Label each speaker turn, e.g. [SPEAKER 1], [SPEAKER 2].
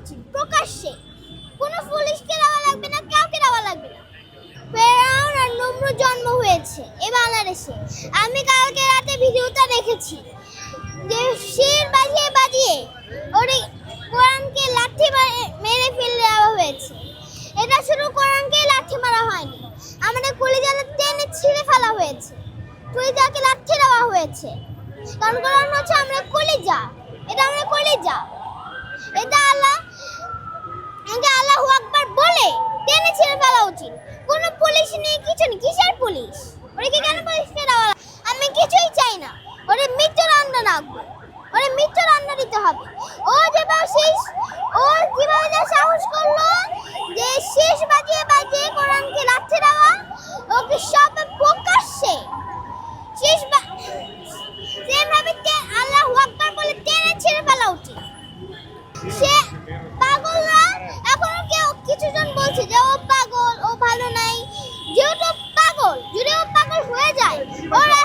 [SPEAKER 1] উচিত প্রকাশ্যে। কোনো পুলিশকে দেওয়া লাগবে না, কাউকে দেওয়া লাগবে না। ফেরাউন আর নমরুদ জন্ম হয়েছে এই বাংলাদেশে। আমি কালকে রাতে ভিডিওটা দেখেছি যে শির বাজিয়ে বাজিয়ে ওরে কোরআনকে লাঠি মেরে ফেলে দেওয়া হয়েছে। এটা শুধু কোরআনকে লাঠি মারা হয়নি, আমাদের কলিজাটা টেনে ছিঁড়ে ফেলা হয়েছে, কলিজাকে লাঠি দেওয়া হয়েছে। কারণ কোরআন হচ্ছে আমরা কলিজা, এটা আমরা কলিজা। এটা আল্লাহু আকবার বলে টেনে ছিঁড়ে ফেলা উচিত। কোনো পুলিশ নেই, কিছু নেই। কিসের পুলিশ? ওরে কেন পুলিশকে দেওয়া? আমি কিছুই চাই না। ওরে মৃত্যুদণ্ড রাখবো, ওরে মৃত্যুদণ্ড দিতে হবে। ও যেভাবে শেষ, ও কিভাবে যা সাহস করলো যে শেষ বাজিয়ে বাজিয়ে কোরআনকে লাঠি দেওয়া, ওকে সব প্রকাশ্যে শেষ সেভাবে আল্লাহু আকবার বলে টেনে ছিঁড়ে ফেলা উচিত। সে পাগলরা এখনো কেউ কিছুজন বলছে যে ও পাগল, ও ভালো নাই। যেহেতু পাগল, যদি ও পাগল হয়ে যায়, ওরা